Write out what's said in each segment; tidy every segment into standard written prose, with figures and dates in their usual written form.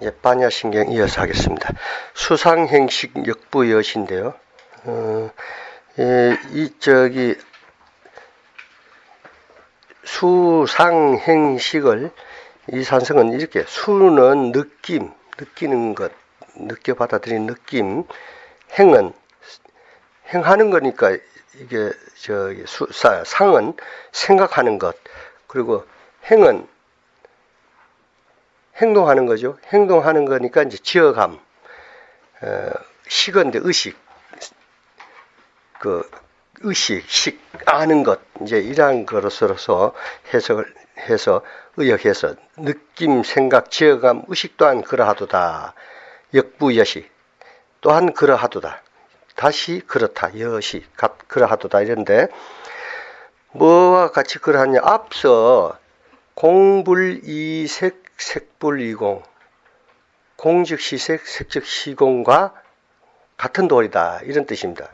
이제 반야신경 이어서 하겠습니다. 수상행식 역부여시인데요. 수상행식을 이 산성은 이렇게 수는 느낌, 느끼는 것, 느껴 받아들이는 느낌, 행은 행하는 거니까 이게 상은 생각하는 것, 그리고 행은 행동하는 거죠. 행동하는 거니까 이제 지어감, 식은데 의식, 의식, 아는 것, 이제 이러한 것으로서 해석을 해서 의역해서 느낌, 생각, 지어감, 의식 또한 그러하도다. 역부여시 또한 그러하도다. 다시 그렇다. 여시 그러하도다. 이런데 뭐와 같이 그러하냐? 앞서 공불이색 색불이공, 공즉시색, 색즉시공과 같은 도리다. 이런 뜻입니다.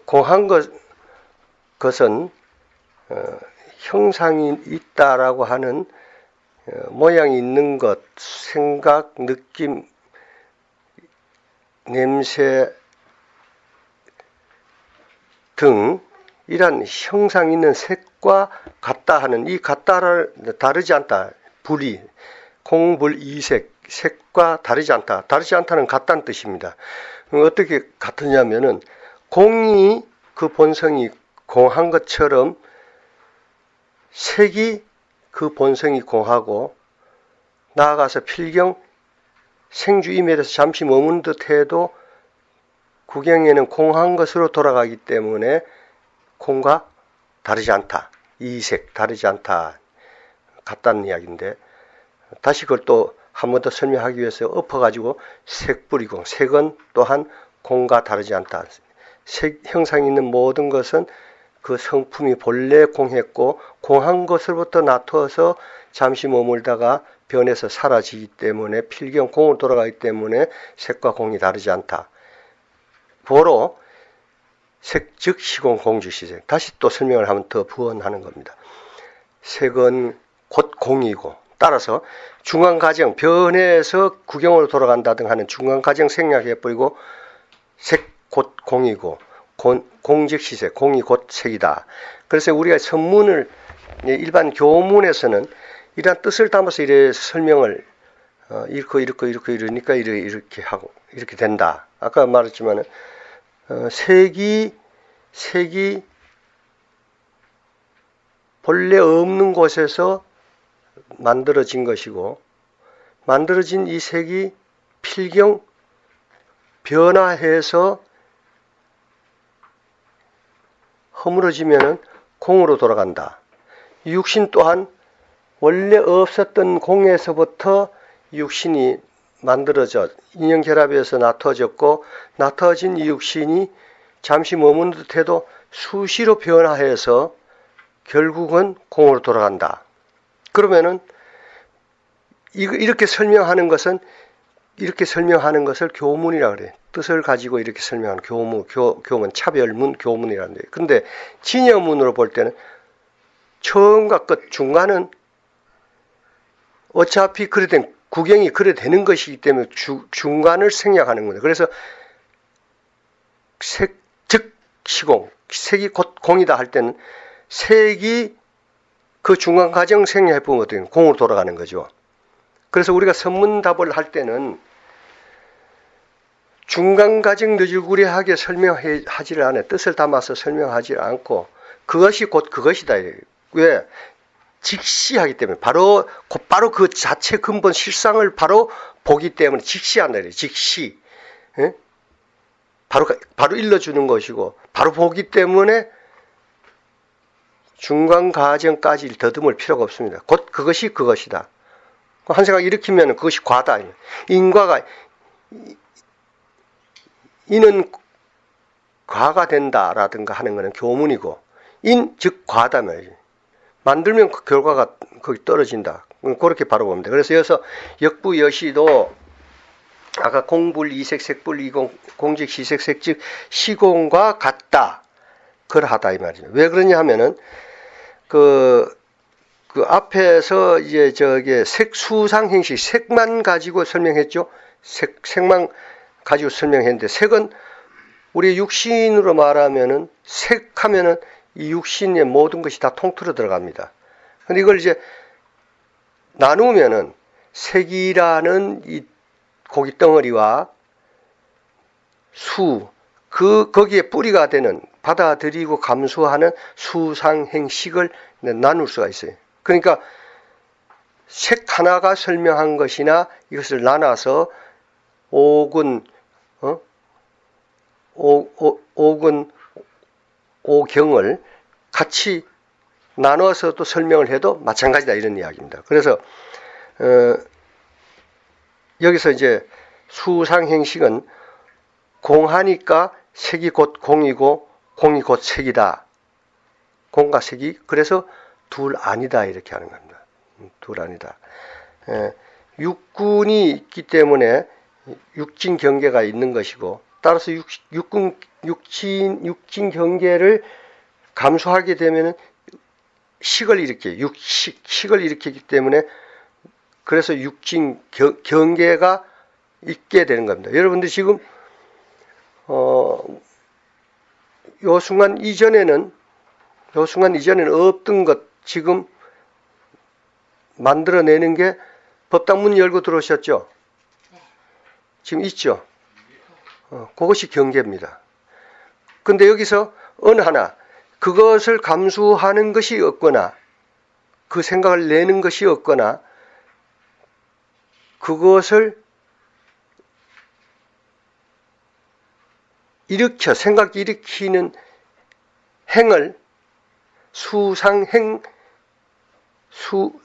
공한 것은 형상이 있다라고 하는 모양이 있는 것, 생각, 느낌, 냄새 등 이런 형상 있는 색과 같다 하는 이 같다를 다르지 않다. 불이 공불이색 색과 다르지 않다. 다르지 않다는 같다는 뜻입니다. 어떻게 같으냐면은 공이 그 본성이 공한 것처럼 색이 그 본성이 공하고 나아가서 필경 생주임에서 잠시 머문 듯 해도 구경에는 공한 것으로 돌아가기 때문에 공과 다르지 않다. 이색 다르지 않다. 같다는 이야기인데 다시 그걸 또 한 번 더 설명하기 위해서 엎어가지고 색불이공, 색은 또한 공과 다르지 않다. 색 형상이 있는 모든 것은 그 성품이 본래 공했고 공한 것으로부터 나타서 잠시 머물다가 변해서 사라지기 때문에 필경 공으로 돌아가기 때문에 색과 공이 다르지 않다. 보로 색 즉 시공 공즉 시색. 다시 또 설명을 하면 더 부언하는 겁니다. 색은 곧 공이고 따라서 중간과정 변해서 구경으로 돌아간다 등 하는 중간과정 생략해버리고 색 곧 공이고 공즉 시색, 공이 곧 색이다. 그래서 우리가 선문을 일반 교문에서는 이러한 뜻을 담아서 이래 설명을 이러니까 이렇게 하고 이렇게 된다. 아까 말했지만은 색이 본래 없는 곳에서 만들어진 것이고 만들어진 이 색이 필경 변화해서 허물어지면은 공으로 돌아간다. 육신 또한 원래 없었던 공에서부터 육신이 만들어져 인연결합에서 나타졌고 나타진 이 육신이 잠시 머문 듯해도 수시로 변화해서 결국은 공으로 돌아간다. 그러면은 이렇게 설명하는 것을 교문이라 그래. 뜻을 가지고 이렇게 설명하는 교문, 차별문, 교문이라는 거예요. 근데 진여문으로 볼 때는 처음과 끝, 중간은 어차피 그래 된 구경이 그래 되는 것이기 때문에 중간을 생략하는 거예요. 그래서 색, 즉 시공, 색이 곧 공이다 할 때는 색이 그 중간 과정 생략해보면 어떻게 공으로 돌아가는 거죠. 그래서 우리가 선문답을 할 때는 중간 과정 느질구리하게 설명하지를 않아요. 뜻을 담아서 설명하지 않고 그것이 곧 그것이다. 왜? 직시하기 때문에 곧바로 그 자체 근본 실상을 바로 보기 때문에 직시한다. 직시. 예? 바로 일러주는 것이고 바로 보기 때문에 중간 과정까지 더듬을 필요가 없습니다. 곧 그것이 그것이다. 한 생각 일으키면 그것이 과다. 인과가 이는 과가 된다라든가 하는 것은 교문이고 인 즉 과다 말이죠. 만들면 그 결과가 거기 떨어진다. 그렇게 바로 봅니다. 그래서 여기서 역부여시도 아까 공불이색 색불이공 공즉 시색 색즉 시공과 같다. 그러하다 이 말이죠. 왜 그러냐 하면은 그 앞에서 이제 저게 색수상 행식, 색만 가지고 설명했죠. 색만 가지고 설명했는데, 색은 우리 육신으로 말하면은, 색하면은 이 육신의 모든 것이 다 통틀어 들어갑니다. 근데 이걸 이제 나누면은 색이라는 이 고기 덩어리와 거기에 뿌리가 되는, 받아들이고 감수하는 수상행식을 나눌 수가 있어요. 그러니까 색 하나가 설명한 것이나 이것을 나눠서 오경을 같이 나눠서 또 설명을 해도 마찬가지다, 이런 이야기입니다. 그래서 여기서 이제 수상행식은 공하니까 색이 곧 공이고 공이 곧 색이다. 공과 색이 그래서 둘 아니다, 이렇게 하는 겁니다. 둘 아니다. 육군이 있기 때문에 육진 경계가 있는 것이고, 따라서 육진 경계를 감수하게 되면은 식을 일으키기 때문에, 그래서 육진 경계가 있게 되는 겁니다. 여러분들 지금 요 순간 이전에는 없던 것 지금 만들어내는 게, 법당 문 열고 들어오셨죠? 지금 있죠? 그것이 경계입니다. 근데 여기서 어느 하나 그것을 감수하는 것이 없거나, 그 생각을 내는 것이 없거나, 그것을 생각 일으키는 행을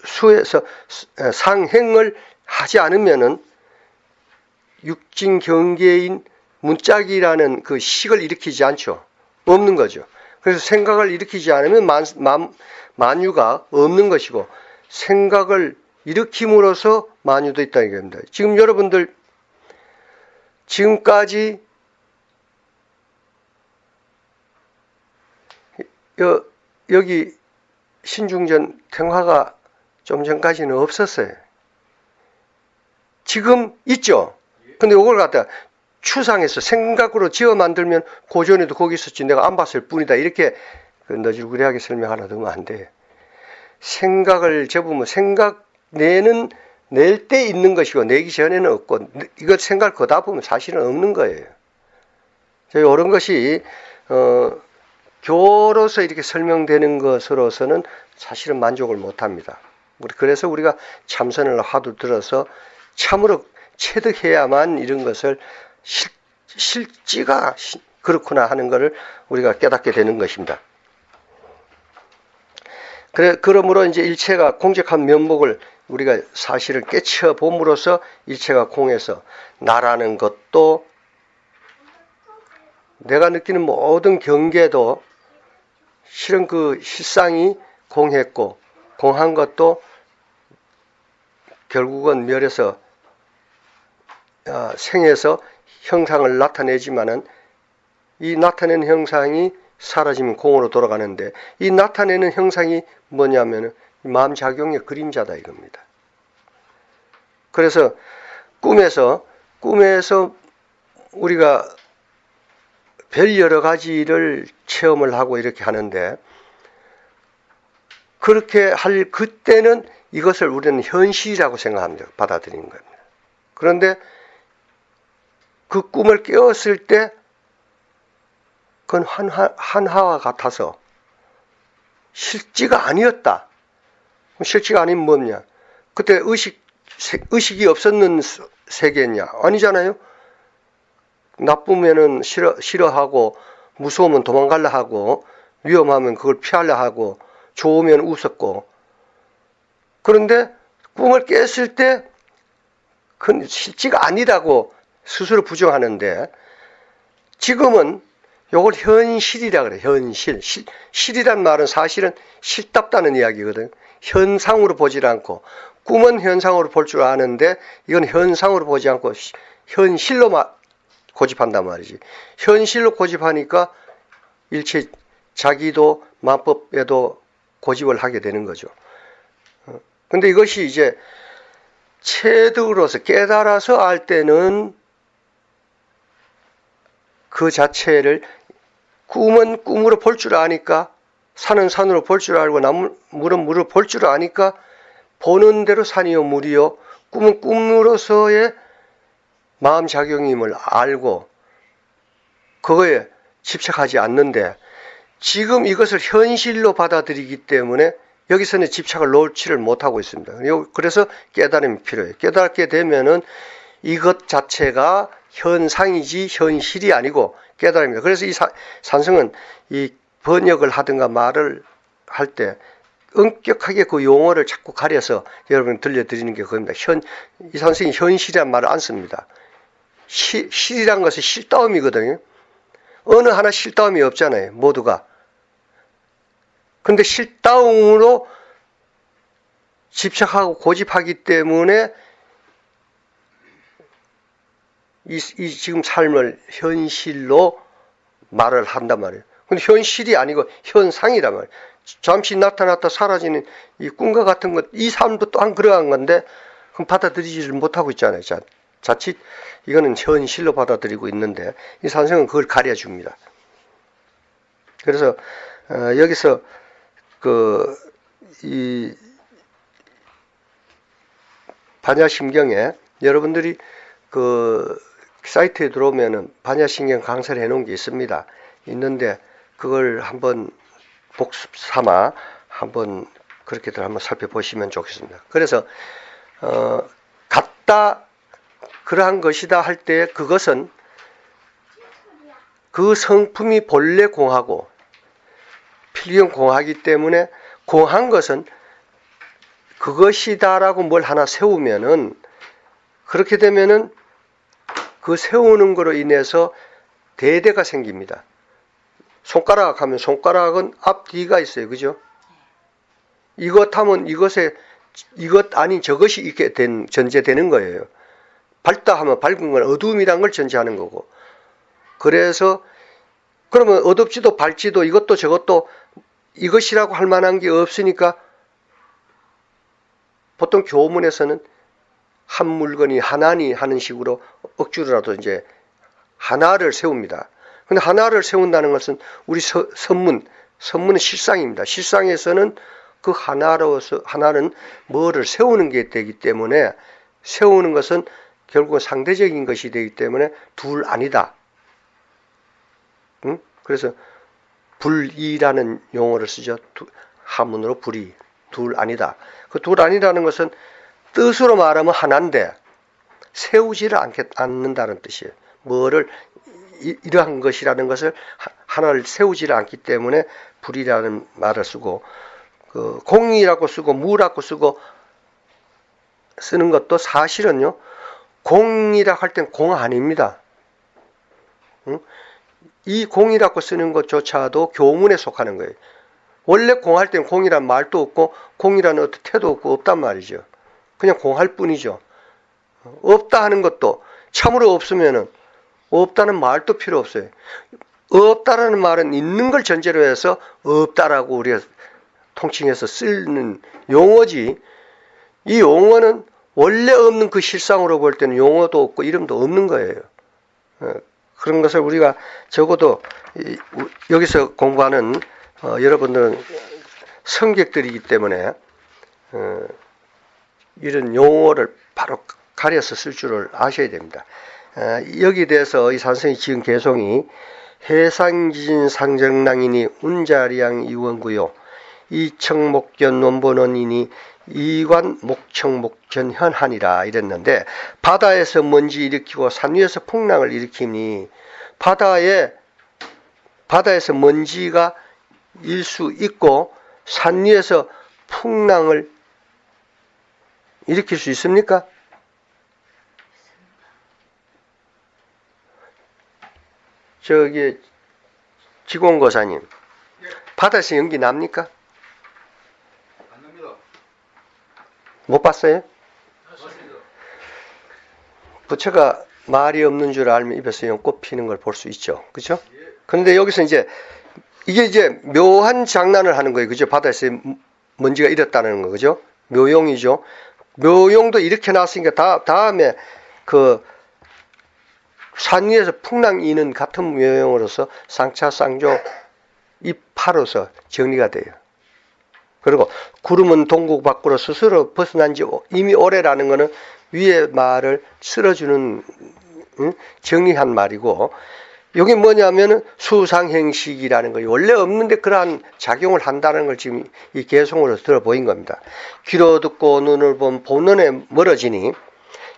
수에서 상행을 하지 않으면은 육진 경계인 문짝이라는 그 식을 일으키지 않죠. 없는 거죠. 그래서 생각을 일으키지 않으면 만유가 없는 것이고, 생각을 일으킴으로써 만유도 있다는 얘기입니다. 지금 여러분들 지금까지 여기 신중전 탱화가 좀 전까지는 없었어요. 지금 있죠. 근데 이걸 갖다 추상해서 생각으로 지어 만들면 고전에도 거기 있었지, 내가 안 봤을 뿐이다, 이렇게 너질구리하게 설명 하나 두면 안 돼. 생각을 접으면 생각 낼 때 있는 것이고 내기 전에는 없고, 이것 생각을 거다 보면 사실은 없는 거예요. 이런 것이 교로서 이렇게 설명되는 것으로서는 사실은 만족을 못합니다. 그래서 우리가 참선을 하도 들어서 참으로 체득해야만 이런 것을 실지가 그렇구나 하는 것을 우리가 깨닫게 되는 것입니다. 그러므로 이제 일체가 공적한 면목을 우리가 사실을 깨쳐 봄으로써 일체가 공에서 나라는 것도, 내가 느끼는 모든 경계도 실은 그 실상이 공했고, 공한 것도 결국은 멸해서 생에서 형상을 나타내지만은, 이 나타내는 형상이 사라지면 공으로 돌아가는데, 이 나타내는 형상이 뭐냐면은 마음작용의 그림자다, 이겁니다. 그래서 꿈에서 우리가 별 여러 가지를 체험을 하고 이렇게 하는데, 그렇게 할 그때는 이것을 우리는 현실이라고 생각합니다. 받아들이는 겁니다. 그런데 그 꿈을 깨웠을 때 그건 한화와 같아서 실지가 아니었다. 실지가 아니면 뭐냐? 그때 의식이 없었는 세계냐? 아니잖아요. 나쁘면은 싫어하고, 무서우면 도망가려 하고, 위험하면 그걸 피하려 하고, 좋으면 웃었고. 그런데 꿈을 깼을 때 그건 실지가 아니라고 스스로 부정하는데, 지금은 이걸 현실이라 그래. 현실. 실이란 말은 사실은 실답다는 이야기거든. 현상으로 보질 않고, 꿈은 현상으로 볼 줄 아는데 이건 현상으로 보지 않고 현실로 고집한단 말이지. 현실로 고집하니까 일체 자기도 만법에도 고집을 하게 되는 거죠. 근데 이것이 이제 체득으로서 깨달아서 알 때는 그 자체를 꿈은 꿈으로 볼 줄 아니까, 산은 산으로 볼 줄 알고 물은 물을 볼 줄 아니까 보는 대로 산이요 물이요, 꿈은 꿈으로서의 마음작용임을 알고 그거에 집착하지 않는데, 지금 이것을 현실로 받아들이기 때문에 여기서는 집착을 놓지를 못하고 있습니다. 그래서 깨달음이 필요해요. 깨닫게 되면은 이것 자체가 현상이지 현실이 아니고 깨달음입니다. 그래서 이 산성은 이 번역을 하든가 말을 할 때 엄격하게 그 용어를 자꾸 가려서 여러분 들려드리는 게 그겁니다. 이 산성이 현실이란 말을 안 씁니다. 실이란 것은 실다움이거든요. 어느 하나 실다움이 없잖아요, 모두가. 근데 실다움으로 집착하고 고집하기 때문에 이 지금 삶을 현실로 말을 한단 말이에요. 근데 현실이 아니고 현상이란 말이에요. 잠시 나타났다 사라지는 이 꿈과 같은 것, 이 삶도 또한 그러한 건데 그럼 받아들이지를 못하고 있잖아요. 자칫 이거는 현실로 받아들이고 있는데 이 산성은 그걸 가려줍니다. 그래서 여기서 이 반야심경에 여러분들이 사이트에 들어오면은 반야심경 강사를 해놓은 게 있는데 그걸 한번 복습 삼아 한번 그렇게들 한번 살펴보시면 좋겠습니다. 그래서 같다 그러한 것이다 할 때 그것은 그 성품이 본래 공하고 필경 공하기 때문에 공한 것은 그것이다라고 뭘 하나 세우면은 그렇게 되면은 그 세우는 거로 인해서 대대가 생깁니다. 손가락 하면 손가락은 앞뒤가 있어요. 그죠? 이것 하면 이것 아닌 저것이 있게 전제되는 거예요. 밝다 하면 밝은 건 어두움이란 걸 전제하는 거고. 그래서 그러면 어둡지도 밝지도 이것도 저것도 이것이라고 할 만한 게 없으니까 보통 교문에서는 한 물건이 하나니 하는 식으로 억지로라도 이제 하나를 세웁니다. 근데 하나를 세운다는 것은 우리 선문은 실상입니다. 실상에서는 그 하나는 뭐를 세우는 게 되기 때문에 세우는 것은 결국은 상대적인 것이 되기 때문에 둘 아니다. 응? 그래서 불이라는 용어를 쓰죠. 하문으로 불이. 둘 아니다. 그 둘 아니라는 것은 뜻으로 말하면 하나인데 세우지를 않는다는 뜻이에요. 뭐를 이러한 것이라는 것을 하나를 세우지를 않기 때문에 불이라는 말을 쓰고 공이라고 쓰고 무라고 쓰고 쓰는 것도 사실은요. 공이라 할 땐 공 아닙니다. 응? 이 공이라고 쓰는 것조차도 교문에 속하는 거예요. 원래 공할 땐 공이란 말도 없고 공이라는 어떤 태도 없고 없단 말이죠. 그냥 공할 뿐이죠. 없다 하는 것도 참으로 없으면은 없다는 말도 필요 없어요. 없다라는 말은 있는 걸 전제로 해서 없다라고 우리가 통칭해서 쓰는 용어지, 이 용어는 원래 없는 그 실상으로 볼 때는 용어도 없고 이름도 없는 거예요. 그런 것을 우리가 적어도 여기서 공부하는 여러분들은 성객들이기 때문에 이런 용어를 바로 가려서 쓸 줄을 아셔야 됩니다. 여기에 대해서 이 산성이 지은 개송이 해상지진 상정랑이니 운자리양 이원구요 이청목견 원본원이니 이관 목청목전 현하니라 이랬는데, 바다에서 먼지 일으키고 산 위에서 풍랑을 일으키니 바다에서 먼지가 일 수 있고 산 위에서 풍랑을 일으킬 수 있습니까? 저기 지공고사님, 바다에서 연기 납니까? 안 납니다. 못 봤어요? 맞습니다. 부처가 말이 없는 줄 알면 입에서 연꽃 피는 걸 볼 수 있죠. 그죠? 그런데 여기서 이게 이제 묘한 장난을 하는 거예요. 그죠? 바다에서 먼지가 일었다는 거. 그죠? 묘용이죠. 묘용도 이렇게 나왔으니까 다음에 그 산 위에서 풍랑 이는 같은 묘용으로서 쌍차쌍조 이파로서 정리가 돼요. 그리고 구름은 동국 밖으로 스스로 벗어난 지 이미 오래라는 것은 위의 말을 쓸어주는 정리한 말이고, 여기 뭐냐면은 수상행식이라는 거예요. 원래 없는데 그러한 작용을 한다는 걸 지금 이 개송으로 들어보인 겁니다. 귀로 듣고 눈을 보면 본능에 멀어지니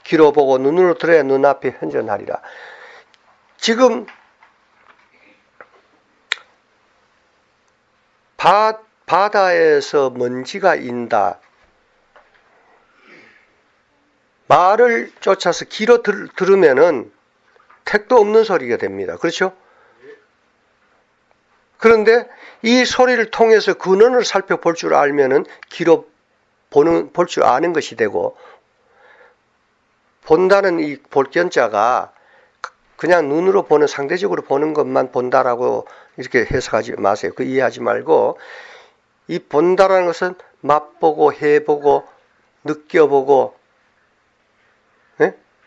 귀로 보고 눈으로 들어야 눈앞에 현존하리라. 지금 바다에서 먼지가 인다. 말을 쫓아서 귀로 들으면은 택도 없는 소리가 됩니다. 그렇죠? 그런데 이 소리를 통해서 근원을 살펴볼 줄 알면은 귀로 볼 줄 아는 것이 되고, 본다는 이 볼견자가 그냥 눈으로 보는, 상대적으로 보는 것만 본다라고 이렇게 해석하지 마세요. 그 이해하지 말고, 이 본다라는 것은 맛보고 해보고 느껴보고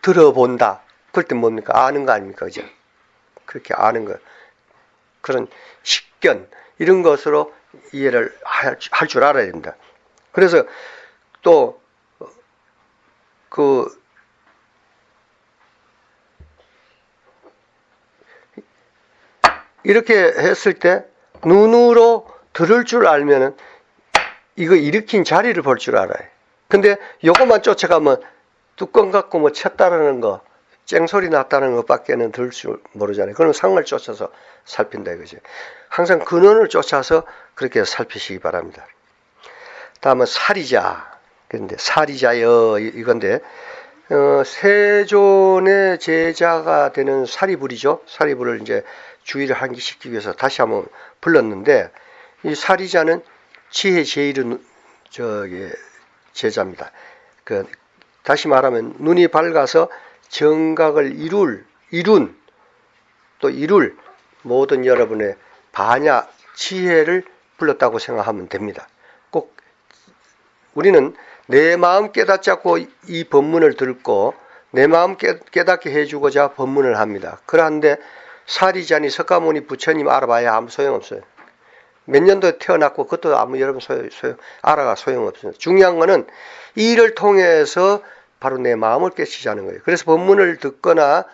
들어본다. 그럴 때 뭡니까? 아는 거 아닙니까? 그죠? 그렇게 아는 거. 그런 식견, 이런 것으로 이해를 할 줄 알아야 됩니다. 그래서 또, 이렇게 했을 때 눈으로 들을 줄 알면은 이거 일으킨 자리를 볼 줄 알아요. 근데 요것만 쫓아가면 뚜껑 갖고 뭐 쳤다라는 거, 쨍소리 났다는 것밖에는 들을 줄 모르잖아요. 그럼 상을 쫓아서 살핀다 이거죠. 항상 근원을 쫓아서 그렇게 살피시기 바랍니다. 다음은 사리자. 그런데 사리자여 이건데, 세존의 제자가 되는 사리불이죠. 사리불을 이제 주의를 환기시키기 위해서 다시 한번 불렀는데, 이 사리자는 지혜 제일은 제자입니다. 다시 말하면 눈이 밝아서 정각을 이룬 모든 여러분의 반야 지혜를 불렀다고 생각하면 됩니다. 꼭 우리는 내 마음 깨닫지 않고 이 법문을 듣고 내 마음 깨닫게 해주고자 법문을 합니다. 그런데 사리자니 석가모니 부처님 알아봐야 아무 소용없어요. 몇 년도에 태어났고 그것도 아무 여러분 알아가 소용없습니다. 중요한 거는 이 일을 통해서 바로 내 마음을 깨치자는 거예요. 그래서 법문을 듣거나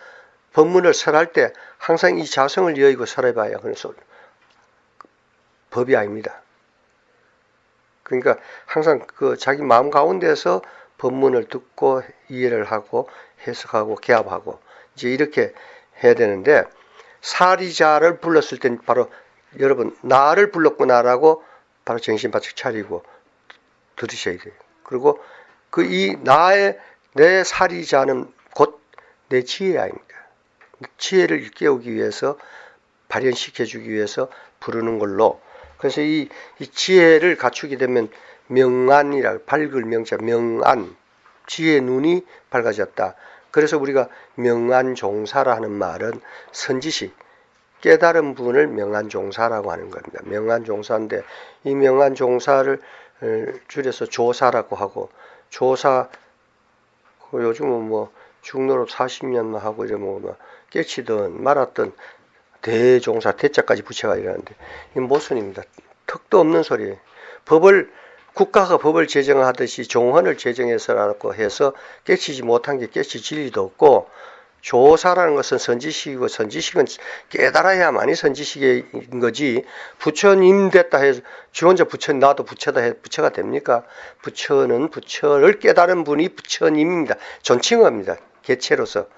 법문을 설할 때 항상 이 자성을 여의고 살아봐야 그래서 법이 아닙니다. 그러니까 항상 그 자기 마음 가운데서 법문을 듣고 이해를 하고 해석하고 개합하고 이제 이렇게 해야 되는데, 사리자를 불렀을 땐 바로 여러분 나를 불렀구나라고 바로 정신 바짝 차리고 들으셔야 돼요. 그리고 그 이 내 사리자는 곧 내 지혜 아닙니까? 지혜를 깨우기 위해서, 발현시켜 주기 위해서 부르는 걸로. 그래서 이 지혜를 갖추게 되면 명안이라, 밝을 명자 명안, 지혜의 눈이 밝아졌다. 그래서 우리가 명안종사라 하는 말은 선지시, 깨달은 분을 명안종사라고 하는 겁니다. 명안종사인데 이 명안종사를 줄여서 조사라고 하고, 조사 요즘은 뭐 중노릇 40년만 하고 이러면 뭐 깨치든 말았든 대종사 대자까지 붙여가 이러는데 이건 모순입니다. 턱도 없는 소리예요. 국가가 법을 제정하듯이 종헌을 제정해서라고 해서 깨치지 못한 게 깨치질 리도 없고, 조사라는 것은 선지식이고 선지식은 깨달아야만이 선지식인 거지, 부처님 됐다 해서 지 혼자 부처 나도 부처다 해 부처가 됩니까? 부처는 부처를 깨달은 분이 부처님입니다. 존칭어입니다. 개체로서.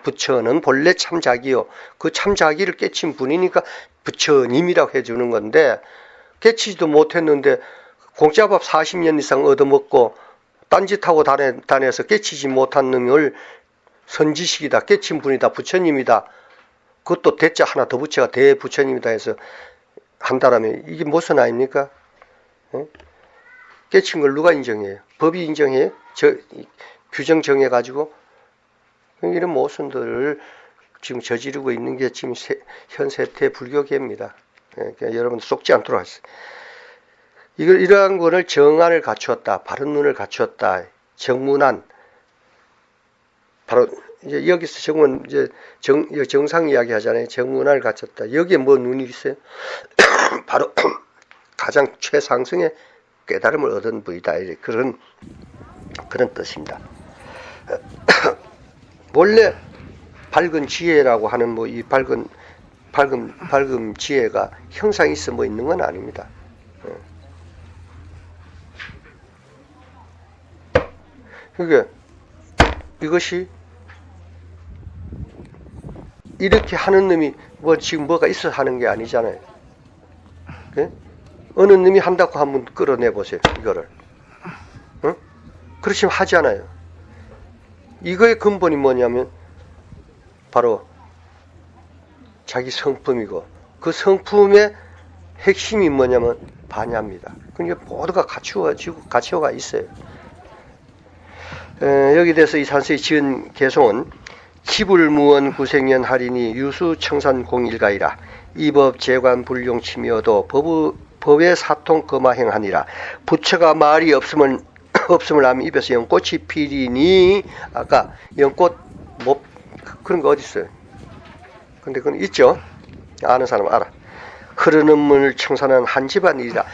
부처는 본래 참자기요. 그 참자기를 깨친 분이니까 부처님이라고 해주는 건데, 깨치지도 못했는데 공짜밥 40년 이상 얻어먹고 딴짓하고 다녀서 깨치지 못한 놈을 선지식이다, 깨친 분이다, 부처님이다, 그것도 대자 하나 더 붙여가 대부처님이다 해서 한다라면 이게 무슨 아닙니까? 깨친 걸 누가 인정해요? 법이 인정해요? 규정 정해가지고 이런 모순들을 지금 저지르고 있는 게 지금 현 세태 불교계입니다. 그러니까 여러분 속지 않도록 하세요. 이러한 거를 정안을 갖추었다. 바른 눈을 갖추었다. 정문안. 바로 이제 여기서 정문 이제 정상 이야기 하잖아요. 정문안을 갖췄다. 여기에 뭐 눈이 있어요? 바로 가장 최상승의 깨달음을 얻은 부이다. 그런 뜻입니다. 원래 밝은 지혜라고 하는 뭐 이 밝은 지혜가 형상이 있어 뭐 있는 건 아닙니다. 그러니까 이것이 이렇게 하는 놈이 뭐 지금 뭐가 있어 하는 게 아니잖아요. 네? 어느 놈이 한다고 한번 끌어내 보세요. 이거를. 그렇지만 하잖아요. 이거의 근본이 뭐냐면 바로 자기 성품이고 그 성품의 핵심이 뭐냐면 반야입니다. 그러니까 모두가 갖추어가 있어요. 여기 대해서 이 산서의 지은 개송은 치불무원 구생연 할인이 유수청산 공일가이라 이법 재관 불용치미어도 법의 사통 거마행하니라 부처가 말이 없음을 하면 입에서 연꽃이 피리니 아까 연꽃 뭐 그런 거 어디 있어요? 근데 그건 있죠. 아는 사람 알아. 흐르는 문을 청산한 한 집안이라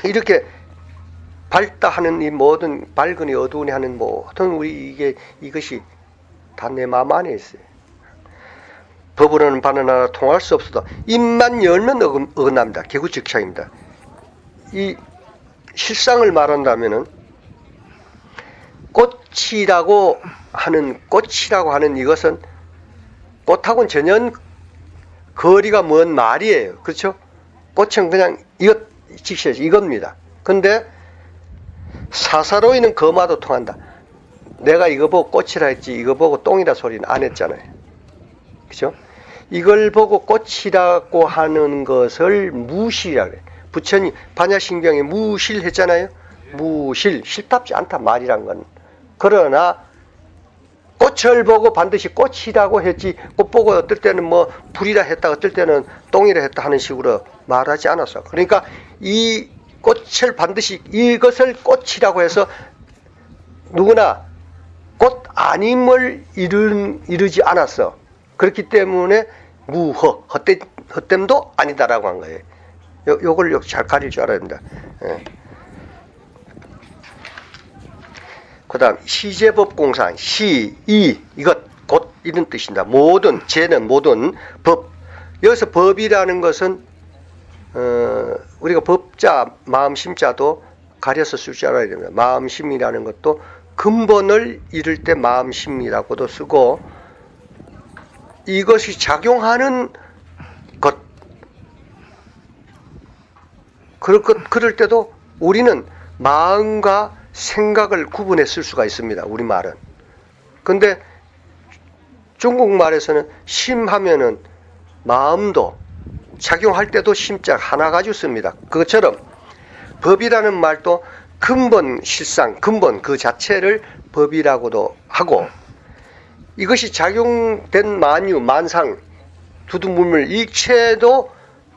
이렇게 밝다 하는 이 모든 밝으니 어두우니 하는 모든 우리 이것이 다 내 마음 안에 있어요. 법으로는 바나나 통할 수 없어도 입만 열면 어긋납니다. 개구직창입니다. 이 실상을 말한다면은 꽃이라고 하는 이것은 꽃하고는 전혀 거리가 먼 말이에요. 그렇죠? 꽃은 그냥 이겁니다. 근데 사사로이는 거마도 통한다. 내가 이거 보고 꽃이라 했지 이거 보고 똥이라 소리는 안 했잖아요. 그죠? 이걸 보고 꽃이라고 하는 것을 무실이라고 해요. 부처님 반야신경에 무실했잖아요. 무실, 실답지 않다 말이란 건. 그러나 꽃을 보고 반드시 꽃이라고 했지 꽃 보고 어떨 때는 뭐 불이라 했다 어떨 때는 똥이라 했다 하는 식으로 말하지 않았어. 그러니까 이 꽃을 반드시 이것을 꽃이라고 해서 누구나 꽃 아님을 이루지 않았어. 그렇기 때문에 헛됨도 아니다라고 한 거예요. 요걸 잘 가릴 줄 알아야 된다. 예. 그 다음 시제법공상 이것 곧 이런 뜻입니다. 모든 제는 모든 법. 여기서 법이라는 것은 우리가 법자 마음심자도 가려서 쓸 줄 알아야 됩니다. 마음심이라는 것도 근본을 이룰 때 마음심이라고도 쓰고 이것이 작용하는 것 그럴 때도 우리는 마음과 생각을 구분해 쓸 수가 있습니다. 우리말은. 근데 중국말에서는 심하면은 마음도 작용할 때도 심자 하나 가지고 씁니다. 그것처럼 법이라는 말도 근본 실상, 근본 그 자체를 법이라고도 하고 이것이 작용된 만유, 만상, 두두물물 일체도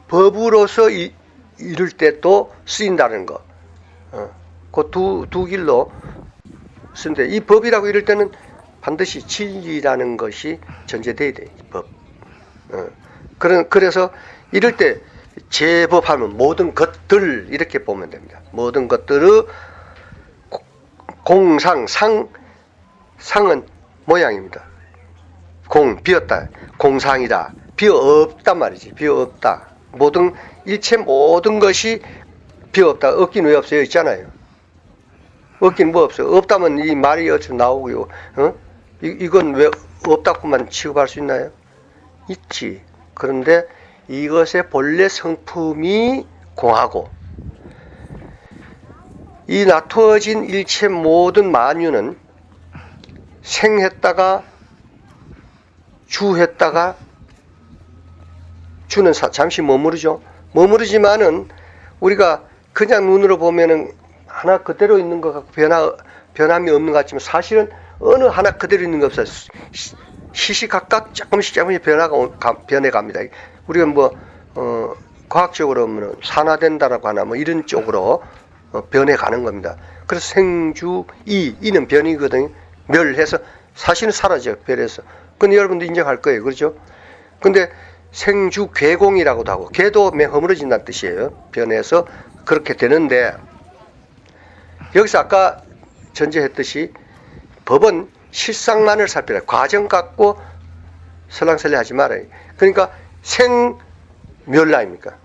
법으로서 이룰 때 또 쓰인다는 거. 그 두 길로 쓰는데 이 법이라고 이럴 때는 반드시 진리라는 것이 전제돼야 돼. 법. 그래서 이럴 때 제법하면 모든 것들 이렇게 보면 됩니다. 모든 것들의 공상, 상은 모양입니다. 비었다. 공상이다. 비어 없단 말이지. 비어 없다. 일체 모든 것이 비어 없다. 없긴 왜 없어요? 있잖아요. 없긴 뭐 없어요. 없다면 이 말이 어찌 나오고요. 이건 왜 없다고만 취급할 수 있나요? 있지. 그런데 이것의 본래 성품이 공하고 이 나투어진 일체 모든 만유는 생했다가 주했다가 주는 잠시 머무르죠. 머무르지만은 우리가 그냥 눈으로 보면은 하나 그대로 있는 것 같고 변함이 없는 것 같지만 사실은 어느 하나 그대로 있는 것 없어요. 시시각각 조금씩 변해갑니다. 우리가 과학적으로 하면 산화된다라고 하나 이런 쪽으로 변해가는 겁니다. 그래서 생주 이는 변이거든요. 멸해서 사실은 사라져요. 별에서. 근데 여러분도 인정할 거예요. 그렇죠? 근데 생주 괴공이라고도 하고 괴도 허물어진다는 뜻이에요. 변해서 그렇게 되는데 여기서 아까 전제했듯이 법은 실상만을 살펴라. 과정 갖고 설랑설레 하지 말아요. 그러니까 생멸 아닙니까?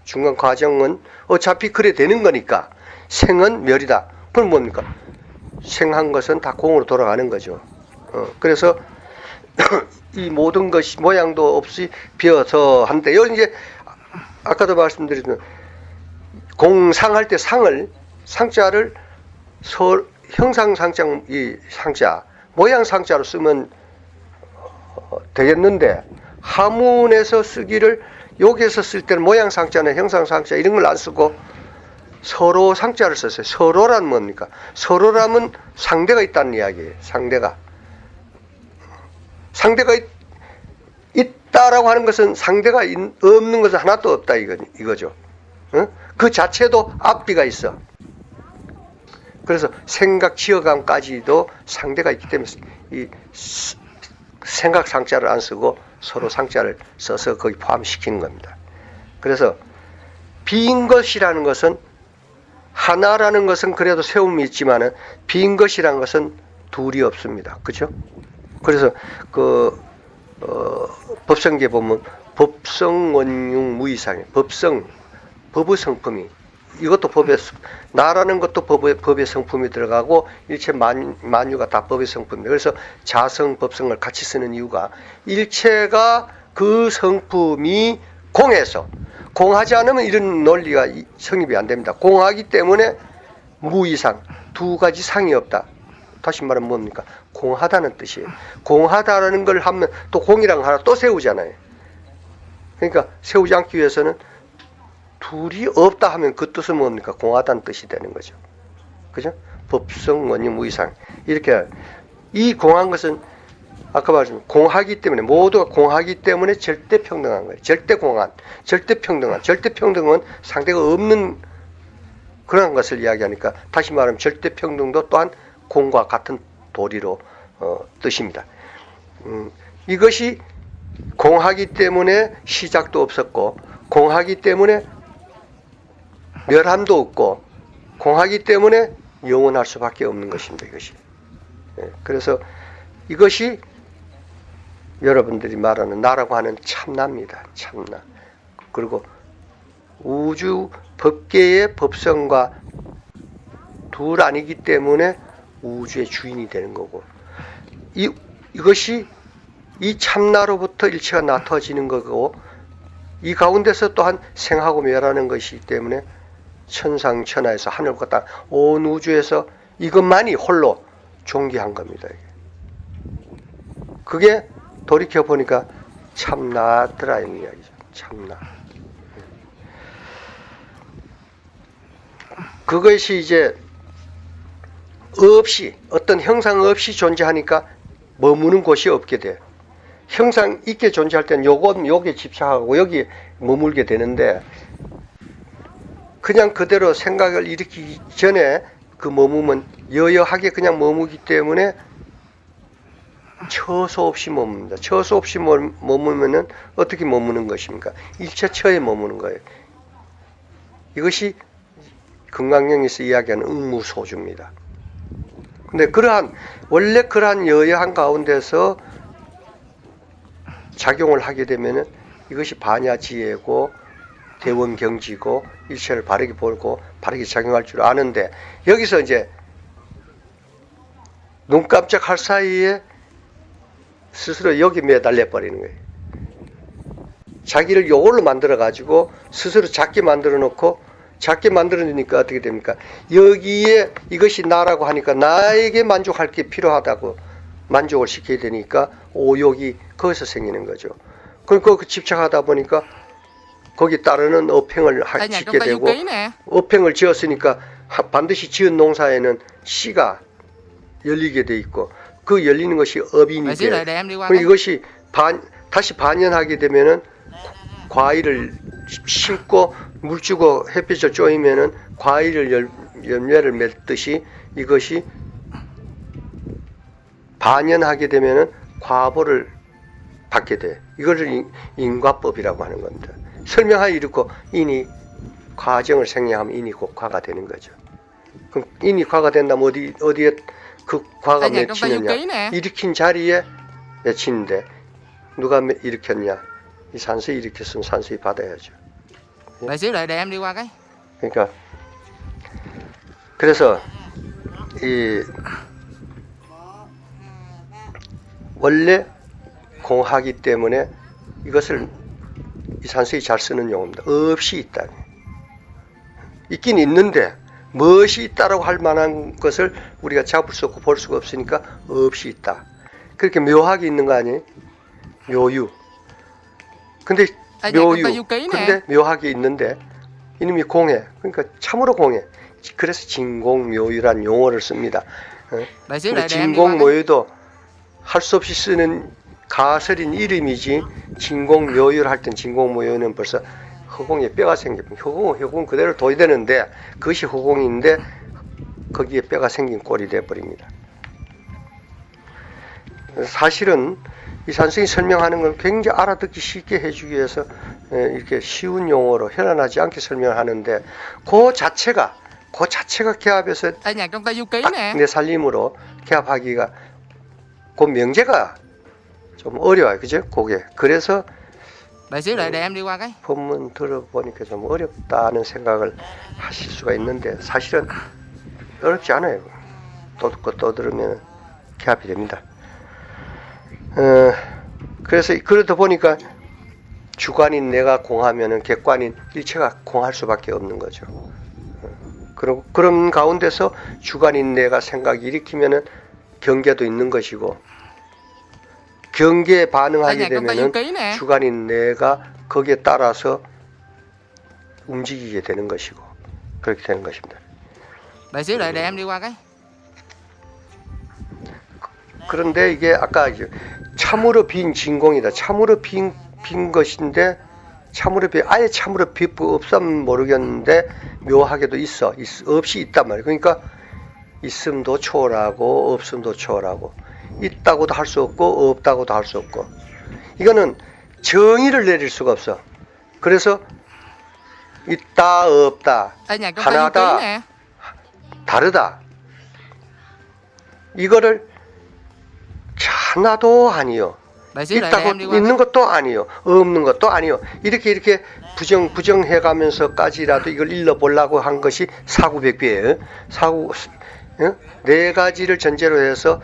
중간 과정은 어차피 그래 되는 거니까 생은 멸이다. 그럼 뭡니까? 생한 것은 다 공으로 돌아가는 거죠. 그래서 이 모든 것이 모양도 없이 비어서 한데 여기 이제 아까도 말씀드렸지만 공상할 때 상자를 형상상자 이 상자 모양 상자로 쓰면 되겠는데 하문에서 쓰기를 여기에서 쓸 때는 모양 상자나 형상 상자 이런 걸 안 쓰고 서로 상자를 썼어요. 서로란 뭡니까? 서로라면 상대가 있다는 이야기예요. 상대가 있다라고 하는 것은 상대가 없는 것은 하나도 없다 이거죠. 그 자체도 앞뒤가 있어. 그래서 생각 지어감까지도 상대가 있기 때문에 이 생각 상자를 안 쓰고 서로 상자를 써서 거기 포함시키는 겁니다. 그래서 빈 것이라는 것은 하나라는 것은 그래도 세움이 있지만은 빈 것이라는 것은 둘이 없습니다. 그죠? 그래서 법성계 보면 법성 원융 무이상이에요. 법의 성품이 이것도 나라는 것도 법의 성품이 들어가고 일체 만유가 다 법의 성품입니다. 그래서 자성, 법성을 같이 쓰는 이유가 일체가 그 성품이 공해서 공하지 않으면 이런 논리가 성립이 안 됩니다. 공하기 때문에 무이상, 두 가지 상이 없다. 다시 말하면 뭡니까? 공하다는 뜻이에요. 공하다라는 걸 하면 또 공이랑 하나 또 세우잖아요. 그러니까 세우지 않기 위해서는 둘이 없다 하면 그 뜻은 뭡니까? 공하다는 뜻이 되는 거죠. 그죠? 법성, 원유, 무이상. 이렇게 이 공한 것은 아까 말했지만 공하기 때문에 모두가 공하기 때문에 절대 평등한 거예요. 절대 공한, 절대 평등한. 절대 평등은 상대가 없는 그런 것을 이야기하니까 다시 말하면 절대 평등도 또한 공과 같은 도리로 뜻입니다. 이것이 공하기 때문에 시작도 없었고 공하기 때문에 멸함도 없고 공하기 때문에 영원할 수밖에 없는 것입니다. 이것이. 그래서 이것이 여러분들이 말하는 나라고 하는 참나입니다. 참나. 그리고 우주 법계의 법성과 둘 아니기 때문에 우주의 주인이 되는 거고 이것이 이 참나로부터 일체가 나타지는 거고 이 가운데서 또한 생하고 멸하는 것이기 때문에 천상천하에서 하늘과 땅 온 우주에서 이것만이 홀로 존귀한 겁니다. 그게 돌이켜 보니까 참나더라 이 이야기죠. 참나. 그것이 이제 없이 어떤 형상 없이 존재하니까 머무는 곳이 없게 돼. 형상 있게 존재할 때는 요게 집착하고 여기 머물게 되는데 그냥 그대로 생각을 일으키기 전에 그 머무면 여여하게 그냥 머무기 때문에 처소 없이 머뭅니다. 처소 없이 머무면은 어떻게 머무는 것입니까? 일체처에 머무는 거예요. 이것이 금강경에서 이야기하는 응무소주입니다. 근데 원래 그러한 여여한 가운데서 작용을 하게 되면은 이것이 반야지혜고 대원경지고 일체를 바르게 보고 바르게 작용할 줄 아는데 여기서 이제 눈 깜짝할 사이에 스스로 여기 매달려 버리는 거예요. 자기를 요걸로 만들어 가지고 스스로 작게 만들어 놓고 작게 만들어 놓으니까 어떻게 됩니까? 여기에 이것이 나라고 하니까 나에게 만족할 게 필요하다고 만족을 시켜야 되니까 오욕이 거기서 생기는 거죠. 그러니까 그 집착하다 보니까 거기 따르는 업행을 짓게 되고 업행을 지었으니까 반드시 지은 농사에는 씨가 열리게 돼 있고 그 열리는 것이 업인이 돼요. 이것이 다시 반연하게 되면은 과일을 심고 물 주고 햇빛을 쬐면은 과일을 열매를 맺듯이 이것이 반연하게 되면은 과보를 받게 돼. 이것을 인과법이라고 하는 겁니다. 설명하기 이렇고 인이 과정을 생략하면 인이 곧 과가 되는 거죠. 그럼 인이 과가 된다면 어디에 그 과가 맺히느냐? 일으킨 자리에 맺히는데 누가 일으켰냐? 이 산수이 일으켰으면 산수이 받아야죠. Đợi xíu đợi em đi qua cái. 그러니까 그래서 이 원래 공하기 때문에 이것을 이 산수이 잘 쓰는 용어입니다. 없이 있다. 있긴 있는데 무엇이 있다라고 할 만한 것을 우리가 잡을 수 없고 볼 수가 없으니까 없이 있다. 그렇게 묘하게 있는 거 아니에요? 묘유. 근데 묘유. 근데 묘하게 있는데 이놈이 공해. 그러니까 참으로 공해. 그래서 진공묘유란 용어를 씁니다. 근데 진공묘유도 할 수 없이 쓰는 가설인 이름이지 진공묘유를 할 땐 진공묘유는 벌써 허공에 뼈가 생깁니다. 허공은 그대로 둬야 되는데 그것이 허공인데 거기에 뼈가 생긴 꼴이 되어버립니다. 사실은 이 산성이 설명하는 걸 굉장히 알아듣기 쉽게 해주기 위해서 이렇게 쉬운 용어로 현란하지 않게 설명을 하는데 그 자체가 개합해서 Ở nhà trong tay du ký 딱 nè. 내 살림으로 개합하기가 그 명제가 좀 어려워요. 그죠? 그게. 그래서 Đợi xíu đợi em đi qua cái. 본문 들어보니까 좀 어렵다는 생각을 하실 수가 있는데 사실은 어렵지 않아요. 또 듣고 또 들으면 개합이 됩니다. 그래서 그러다 보니까 주관인 내가 공하면은 객관인 일체가 공할 수밖에 없는 거죠. 그런 가운데서 주관인 내가 생각이 일으키면은 경계도 있는 것이고 경계에 반응하게 되면은 주관인 내가 거기에 따라서 움직이게 되는 것이고 그렇게 되는 것입니다. Đợi xíu đợi em đi qua cái. 그런데 이게 아까 참으로 빈 진공이다. 참으로 빈 것인데 아예 참으로 빈부 없으면 모르겠는데 묘하게도 없이 있단 말이에요. 그러니까 있음도 초월하고 없음도 초월하고 있다고도 할 수 없고 없다고도 할 수 없고 이거는 정의를 내릴 수가 없어. 그래서 있다 없다 Ở nhà trong tay du ký 하나다 nè. 다르다 이거를 하나도 아니요 Đợi xíu đợi 있다고 em đi qua. 있는 것도 아니요 없는 것도 아니요 이렇게 부정해 가면서까지라도 이걸 일러보려고 한 것이 사구백비예요. 네 가지를 전제로 해서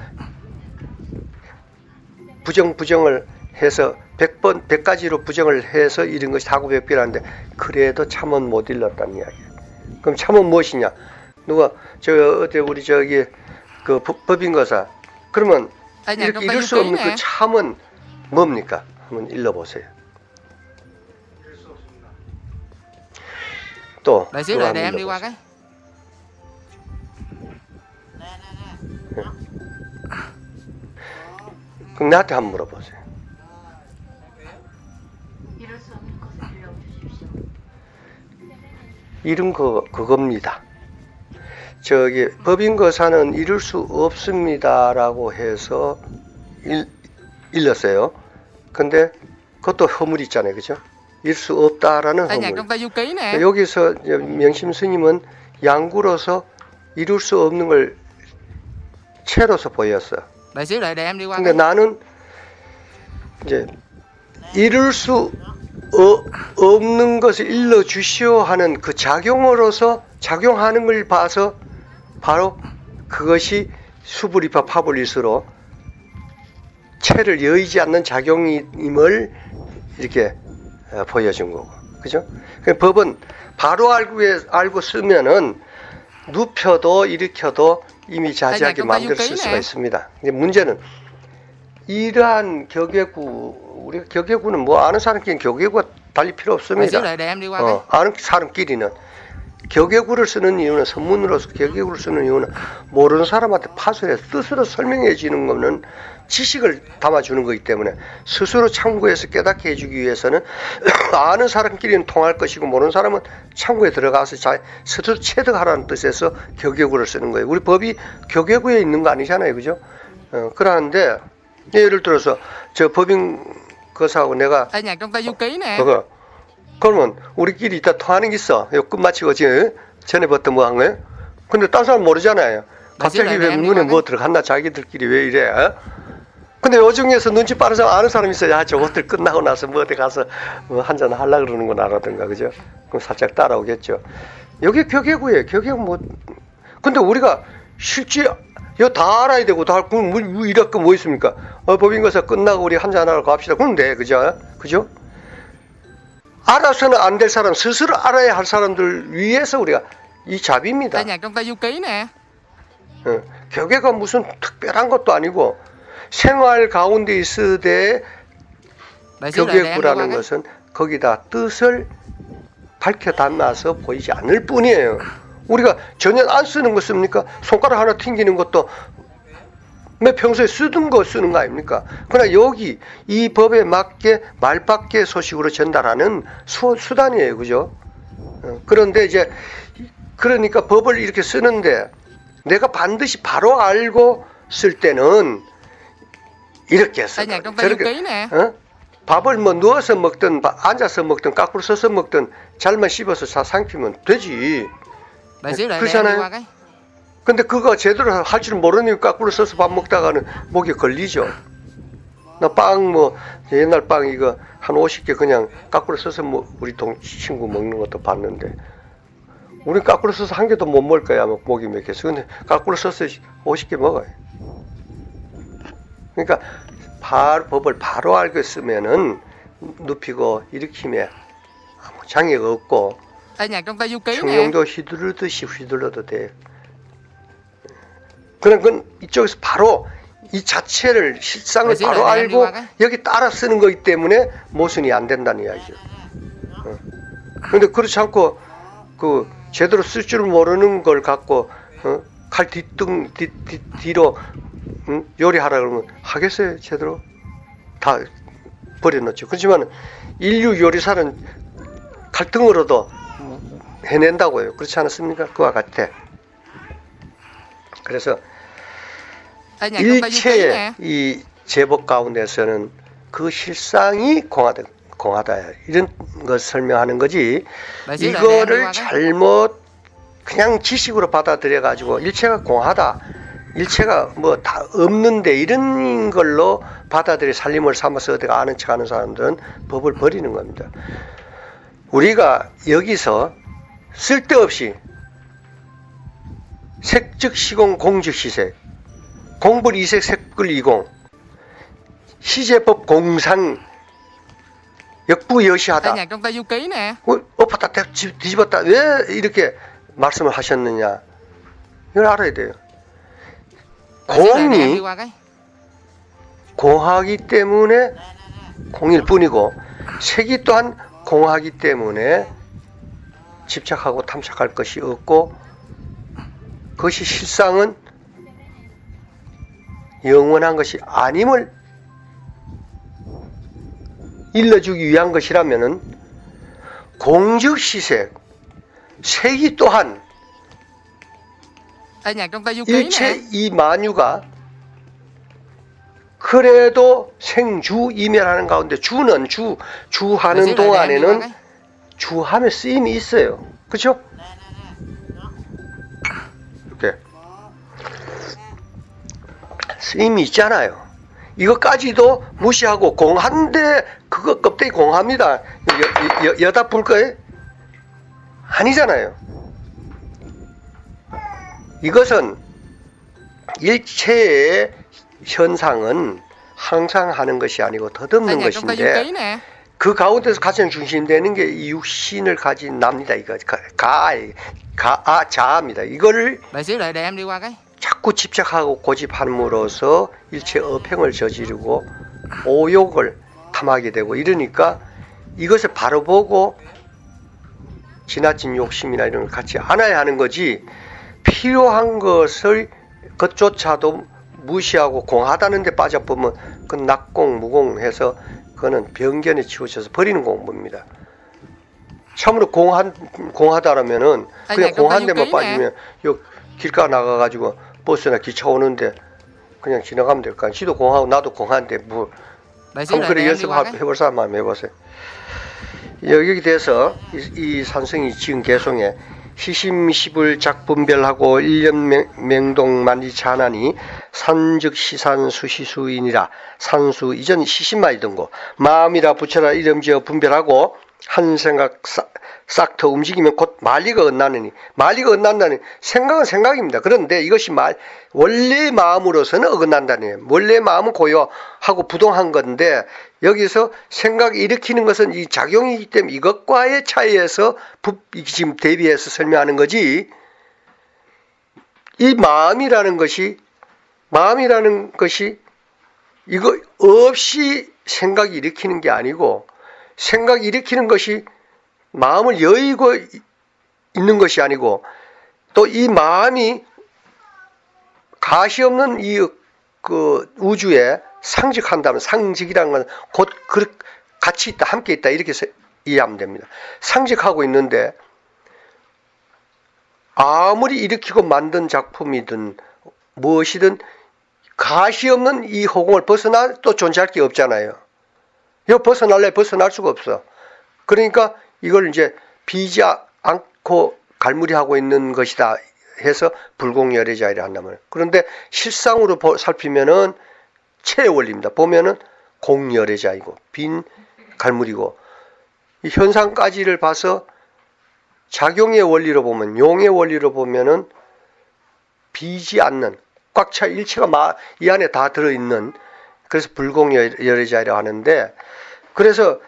부정을 해서 100가지로 부정을 해서 이런 것이 사구백비라는데 그래도 참은 못 일렀다는 이야기예요. 그럼 참은 무엇이냐? 누가 어때 우리 그 법인거사 그러면 이렇게 이룰 수 없는 그 참은 뭡니까? 한번 일러보세요. 또 Đợi xíu đợi em đi qua cái. 그럼 나한테 한번 물어보세요. 이럴 수 없는 것을 빌려주십시오. 이런 그겁니다. 법인거사는 이룰 수 없습니다라고 해서 일렀어요. 근데 그것도 허물이 있잖아요. 그죠? 이룰 수 없다라는 Ở nhà 허물. trong tay du ký nè. 여기서 명심 스님은 양구로서 이룰 수 없는 걸 채로서 보였어요. Đợi xíu đợi em đi qua 근데 cái. 나는 이제 이룰 수 없는 것을 일러 주시오 하는 그 작용하는 걸 봐서 바로 그것이 수불이파 파불일수로 체를 여의지 않는 작용임을 이렇게 보여준 거고, 그죠? 법은 바로 알고 쓰면은 눕혀도 일으켜도 이미 자세하게 마음대로 쓸 수가 있습니다. 근데 문제는 이러한 우리가 격예구는 뭐 아는 사람끼리는 격예구가 달리 필요 Đợi xíu 없습니다. đợi em đi qua cái. 아는 사람끼리는 격예구를 쓰는 이유는, 선문으로서 격예구를 쓰는 이유는 모르는 사람한테 파설해 스스로 설명해 주는 거는 지식을 담아주는 거기 때문에 스스로 참고해서 깨닫게 해주기 위해서는 아는 사람끼리는 통할 것이고 모르는 사람은 참고에 들어가서 스스로 체득하라는 뜻에서 격예구를 쓰는 거예요. 우리 법이 격예구에 있는 거 아니잖아요. 그죠? 그러는데 예를 들어서 저 법인 거사하고 내가 Ở nhà trong tay du ký nè. 그거 그러면 우리끼리 이따 통하는 게 있어. 요 끝마치고 지금 전에 봤던 뭐 한 거예요? 근데 딴 사람 모르잖아요. 갑자기 왜 문에 뭐 들어갔나 자기들끼리 왜 이래? 근데 요 중에서 눈치 빠른 사람 아는 사람이 있어야 아, 저것들 끝나고 나서 뭐 어디 가서 뭐 한잔 하려고 그러는구나 라든가 그죠? 그럼 살짝 따라오겠죠. 여기 격예구예요. 격예구 뭐 근데 우리가 실제 이거 다 알아야 되고 다 그럼 뭐 이럴 거 뭐 있습니까? 법인거사 끝나고 우리 한잔 하러 갑시다. 그럼 돼. 그죠? 그죠? 알아서는 안 될 사람, 스스로 알아야 할 사람들 위해서 우리가 이 잡입니다. Ở nhà trong tay du ký nè. 격예가 무슨 특별한 것도 아니고 생활 가운데 있으되 Bà xíu lại để em đi qua 격예구라는 cái. 것은 거기다 뜻을 밝혀 담아서 보이지 않을 뿐이에요. 우리가 전혀 안 쓰는 거 씁니까? 손가락 하나 튕기는 것도 매 평소에 쓰던 거 쓰는 거 아닙니까? 그러나 여기 이 법에 맞게 말밖의 소식으로 전달하는 수단이에요. 그죠? 그런데 이제 그러니까 법을 이렇게 쓰는데 내가 반드시 바로 알고 쓸 때는 이렇게 써. Ở nhà trong tay du ký nè. 밥을 뭐 누워서 먹든 앉아서 먹든 까꾸로 써서 먹든 잘만 씹어서 다 삼키면 되지. Bà xíu lại để em đi 그렇잖아요. qua cái. 근데 그거 제대로 할 줄 모르니 까꾸로 써서 밥 먹다가는 목에 걸리죠. 나 빵 뭐 옛날 빵 이거 한 50개 그냥 까꾸로 써서 뭐 우리 친구 먹는 것도 봤는데 우린 까꾸로 써서 한 개도 못 먹을 거야. 목이 맥혀서. 근데 까꾸로 써서 50개 먹어요. 그러니까 법을 바로 알고 쓰면은 눕히고 일으킴에 아무 장애가 없고 Ở nhà trong tay du ký nè. 청룡도 휘두르듯이 휘둘러도 돼. 그런 건 이쪽에서 바로 이 자체를 실상을 맞아요. 바로 네, 알고 네, 여기 따라 쓰는 거기 때문에 모순이 안 된다는 이야기죠. 그런데 그렇지 않고 그 제대로 쓸 줄 모르는 걸 갖고 칼 뒤로 요리하라 그러면 하겠어요? 제대로? 다 버려놓죠. 그렇지만 인류 요리사는 칼등으로도 해낸다고요. 그렇지 않습니까? 그와 같아. 그래서 Ở nhà trong tay du ký 일체의 nè. 이 제법 가운데서는 그 실상이 공하다 이런 것 설명하는 거지. Bà xíu lại để em đi qua 이거를 cái. 잘못 그냥 지식으로 받아들여 가지고 일체가 공하다, 일체가 뭐 다 없는데 이런 걸로 받아들여 살림을 삼아서 어디가 아는 척하는 사람들은 법을 버리는 겁니다. 우리가 여기서 쓸데없이 색즉 시공 공즉 시색 공불 이색 색불 이공 시제법 공상 역부 Ở 여시하다. nhà trong tay du ký nè. 엎었다 뒤집었다 왜 이렇게 말씀을 하셨느냐 이걸 알아야 돼요. Bà xíu lại để em đi 공이 qua cái. 공하기 때문에 공일 뿐이고 색이 또한 공하기 때문에 집착하고 탐색할 것이 없고 그것이 실상은 영원한 것이 아님을 일러주기 위한 것이라면은 공즉시색 색이 또한 Ở nhà trong tay du ký 일체 nè. 이 만유가 그래도 생주 이멸하는 가운데 주는 Bà 주하는 xíu lại để em đi qua 동안에는 cái. 주함의 쓰임이 있어요. 그렇죠? 이렇게 쓰임이 있잖아요. 이것까지도 무시하고 공한데 그거 껍데기 공합니다. 여다 풀 거예요? 아니잖아요. 이것은 일체의 현상은 항상 하는 것이 아니고 Ở 덧없는 nhà trong tay du 것인데 ký nè. 그 가운데서 가장 중심되는 게 이 육신을 가진 납니다. 이거 자아입니다. 이거를 Bà xíu lại để em đi qua cái. 자꾸 집착하고 고집함으로써 일체 업행을 저지르고 오욕을 탐하게 되고 이러니까 이것을 바로 보고 지나친 욕심이나 이런 걸 갖지 않아야 하는 거지, 필요한 것을 그것조차도 무시하고 공하다는 데 빠져보면 그건 낙공 무공해서 그거는 병견에 치우쳐서 버리는 공부입니다. 참으로 공하다라면은 그냥 공한 데만 빠지면 요 길가 나가가지고 버스나 기차 오는데 그냥 지나가면 될 거 아니에요. 지도 공하고 나도 공한데 뭐. Đại sứ 한번 lại 그래 để em đi qua cái. 연습해볼 사람 한번 해보세요. 여기에 대해서 이 산성이 지은 개송에 시심시불 작분별하고 일념명동 만리찬하니 산즉 시산 수시수인이라 산수 이전 시신말이던고 마음이라 붙여라 이름지어 분별하고 한 생각 싹 더 움직이면 곧 말리가 엇나느니 말리가 엇난다는 생각은 생각입니다. 그런데 이것이 원래 마음으로서는 어긋난다는 원래 마음은 고요하고 부동한 건데 여기서 생각이 일으키는 것은 이 작용이기 때문에 이것과의 차이에서 지금 대비해서 설명하는 거지. 이 마음이라는 것이 이거 없이 생각이 일으키는 게 아니고 생각이 일으키는 것이 마음을 여의고 있는 것이 아니고 또 이 마음이 가시 없는 이 우주에 상직한다면 상직이라는 건 곧 같이 있다 함께 있다 이렇게 이해하면 됩니다. 상직하고 있는데 아무리 일으키고 만든 작품이든 무엇이든 가시 없는 이 허공을 벗어나 또 존재할 게 없잖아요. 이거 벗어날 수가 없어. 그러니까 이걸 이제 비지 않고 갈무리하고 있는 것이다 해서 불공열애자이라 한다면, 그런데 실상으로 살피면은 체의 원리입니다. 보면은 공열애자이고 빈 갈무리고 이 현상까지를 봐서 작용의 원리로 보면 용의 원리로 보면은 비지 않는 꽉 차 일체가 이 안에 다 들어있는, 그래서 불공열애자이라 하는데, 그래서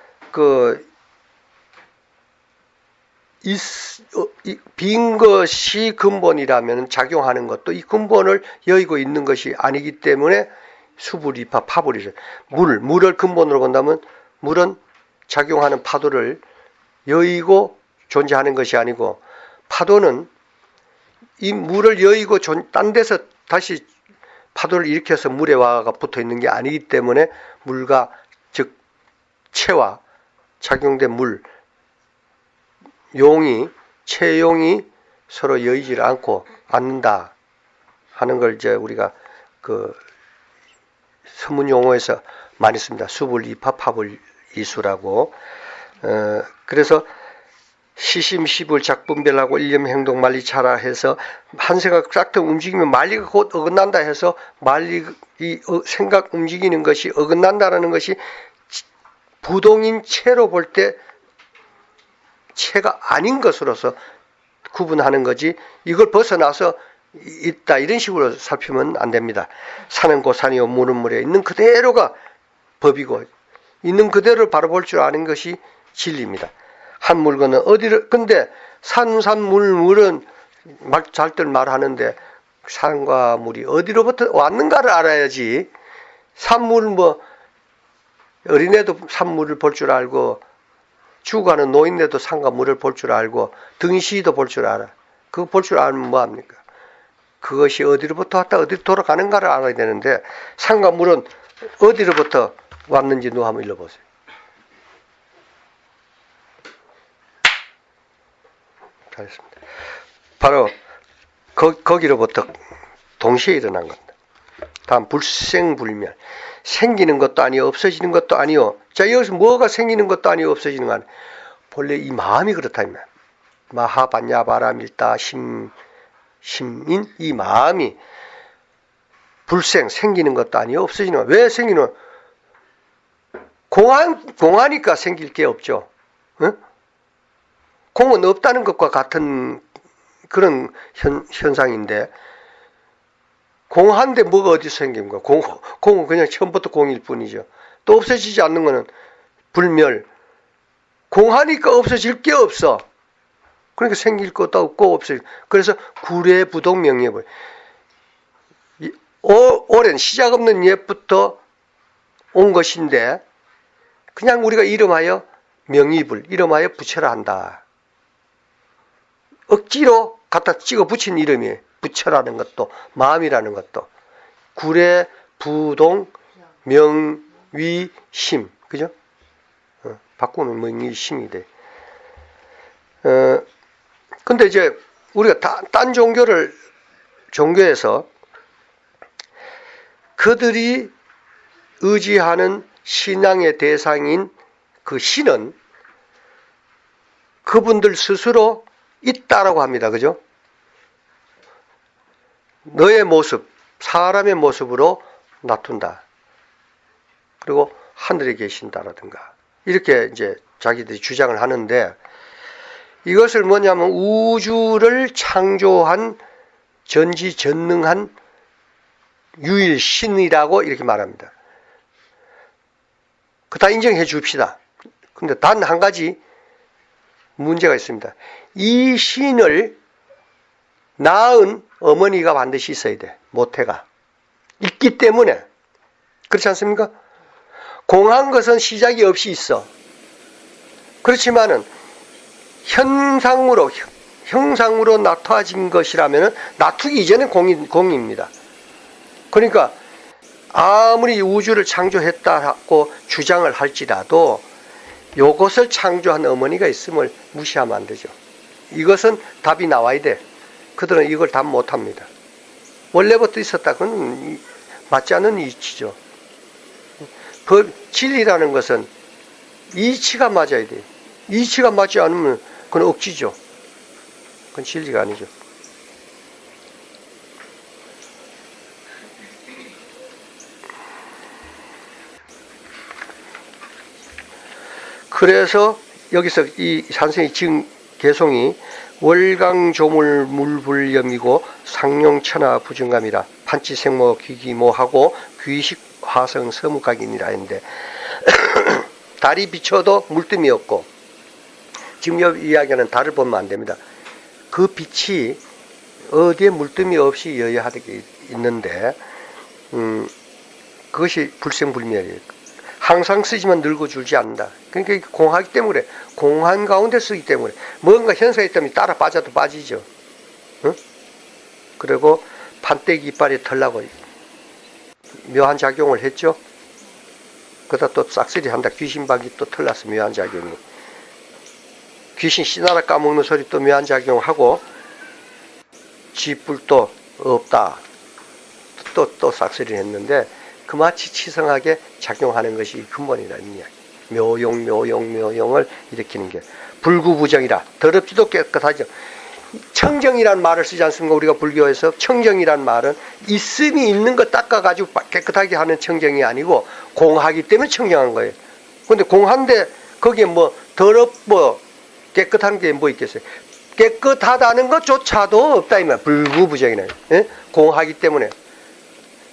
빈 것이 근본이라면 작용하는 것도 이 근본을 여의고 있는 것이 아니기 때문에 수불이파 파불이죠. 물을 근본으로 본다면 물은 작용하는 파도를 여의고 존재하는 것이 아니고 파도는 이 물을 여의고 딴 데서 다시 파도를 일으켜서 물에 와가 붙어 있는 게 아니기 때문에 물과 즉 체와 작용된 물 체용이 서로 여의지를 않는다 하는 걸 이제 우리가 서문 용어에서 많이 씁니다. 수불이파 파불이수라고. 그래서 시심시불 작분별하고 일념행동 만리차라 해서 한 생각 싹 더 움직이면 만리가 곧 어긋난다 해서 생각 움직이는 것이 어긋난다라는 것이 부동인 체로 볼 때 체가 아닌 것으로서 구분하는 거지, 이걸 벗어나서 있다 이런 식으로 살피면 안 됩니다. 산은 고산이요 물은 물에 있는 그대로가 법이고 있는 그대로를 바로 볼 줄 아는 것이 진리입니다. 한 물건은 근데 물은 잘들 말하는데 산과 물이 어디로부터 왔는가를 알아야지. 산물 어린애도 산물을 볼 줄 알고 죽어가는 노인네도 산과 물을 볼 줄 알고 등시도 볼 줄 알아. 그거 볼 줄 알면 뭐합니까? 그것이 어디로부터 왔다 어디로 돌아가는가를 알아야 되는데 산과 물은 어디로부터 왔는지 누가 한번 읽어보세요. 잘했습니다. 바로 거기로부터 동시에 일어난 겁니다. 다음 불생불멸. 생기는 것도 아니요 없어지는 것도 아니요. 자, 여기서 뭐가 생기는 것도 아니요 없어지는 거 아니요. 본래 이 마음이 그렇다. 마하반야바라밀다 심인 이 마음이 생기는 것도 아니요 없어지는 거. 왜 생기는 공하니까 생길 게 없죠. 응? 공은 없다는 것과 같은 그런 현상인데 공한데 뭐가 어디서 생긴 거야? 공은 그냥 처음부터 공일 뿐이죠. 또 없어지지 않는 거는 불멸. 공하니까 없어질 게 없어. 그러니까 생길 것도 없고 없어질. 그래서 구례부동 명예불. 오랜 시작 없는 옛부터 온 것인데 그냥 우리가 이름하여 명의불, 이름하여 부처라 한다. 억지로 갖다 찍어 붙인 이름이에요. 부처라는 것도 마음이라는 것도 구례, 부동, 명위, 심, 그죠? 바꾸면 명위, 심이 돼. 근데 이제 우리가 딴 종교에서 그들이 의지하는 신앙의 대상인 그 신은 그분들 스스로 있다라고 합니다. 그죠? 너의 모습, 사람의 모습으로 나툰다. 그리고 하늘에 계신다라든가. 이렇게 이제 자기들이 주장을 하는데 이것을 뭐냐면 우주를 창조한 전지전능한 유일신이라고 이렇게 말합니다. 다 인정해 줍시다. 근데 단 한 가지 문제가 있습니다. 이 신을 낳은 어머니가 반드시 있어야 돼. 모태가. 있기 때문에. 그렇지 않습니까? 공한 것은 시작이 없이 있어. 그렇지만은 형상으로 나타진 것이라면 나투기 이전에 공입니다. 그러니까 아무리 우주를 창조했다고 주장을 할지라도 이것을 창조한 어머니가 있음을 무시하면 안 되죠. 이것은 답이 나와야 돼. 그들은 이걸 답 못합니다. 원래부터 있었다. 그건 맞지 않는 이치죠. 진리라는 것은 이치가 맞아야 돼. 이치가 맞지 않으면 그건 억지죠. 그건 진리가 아니죠. 그래서 여기서 이 산성이 지은 개송이 월강조물 물불염이고 상용천하 부증감이라 판치생모 귀기모하고 귀식 화성 서무각이니라 했는데 달이 비춰도 물뜸이 없고 지금 이 이야기는 달을 보면 안 됩니다. 그 빛이 어디에 물뜸이 없이 여여하게 있는데 그것이 불생불멸이에요. 항상 쓰지만 늙어 줄지 않는다. 그러니까 공하기 때문에 공한 가운데 쓰기 때문에 뭔가 현상이 있다면 따라 빠져도 빠지죠. 응? 그리고 판때기 이빨에 털나고 묘한 작용을 했죠. 그러다 또 싹쓸이 한다. 귀신박이 또 털나서 묘한 작용이. 귀신 씨나라 까먹는 소리 또 묘한 작용하고 쥐뿔도 없다. 또 싹쓸이를 했는데 그마치 치성하게 작용하는 것이 근본이라는 이야기. 묘용을 일으키는 게 불구부정이라. 더럽지도 깨끗하죠. 청정이라는 말을 쓰지 않습니까? 우리가 불교에서 청정이라는 말은 있음이 있는 거 닦아가지고 깨끗하게 하는 청정이 아니고 공하기 때문에 청정한 거예요. 근데 공한데 거기에 뭐 깨끗한 게 뭐 있겠어요? 깨끗하다는 것조차도 없다 이 말. 불구부정이네. 예? 공하기 때문에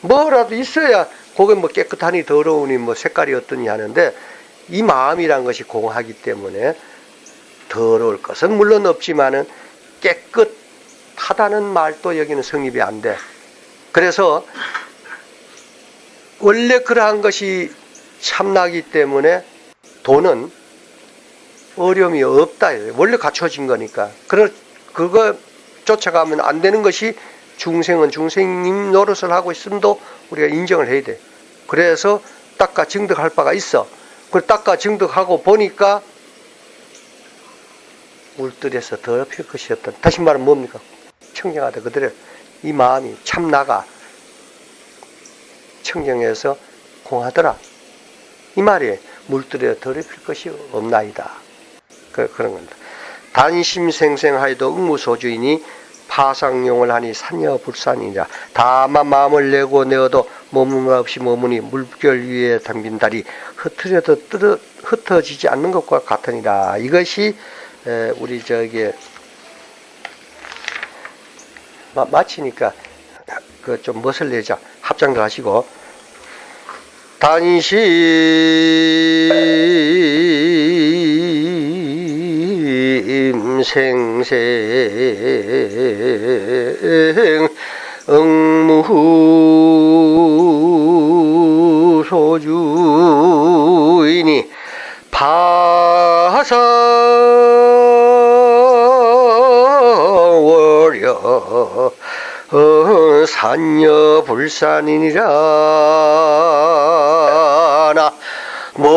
뭐라도 있어야 거기 뭐 깨끗하니 더러우니 뭐 색깔이 어떠니 하는데 이 마음이란 것이 공하기 때문에 더러울 것은 물론 없지만은 깨끗하다는 말도 여기는 성립이 안 돼. 그래서 원래 그러한 것이 참나기 때문에 돈은 어려움이 없다. 원래 갖춰진 거니까. 그거 쫓아가면 안 되는 것이 중생은 중생님 노릇을 하고 있음도 우리가 인정을 해야 돼. 그래서 닦아 증득할 바가 있어. 그걸 닦아 증득하고 보니까 물들에서 더럽힐 것이 없다. 다시 말하면 뭡니까? 청정하다. 그들의 이 마음이 참나가 청정해서 공하더라. 이 말이 물들에 더럽힐 것이 없나이다. 그런 겁니다. 단심생생하여도 응무소주이니 파상용을 하니 산여불산이라. 다만 마음을 내고 내어도 머문 없이 머무니 물결 위에 담긴 달이 흩어져도 흩어지지 않는 것과 같으니라. 이것이 우리 마치니까 그 좀 멋을 내자. 합장도 하시고 단심생생 응무소주이니 파상 한여 불산이니라 나모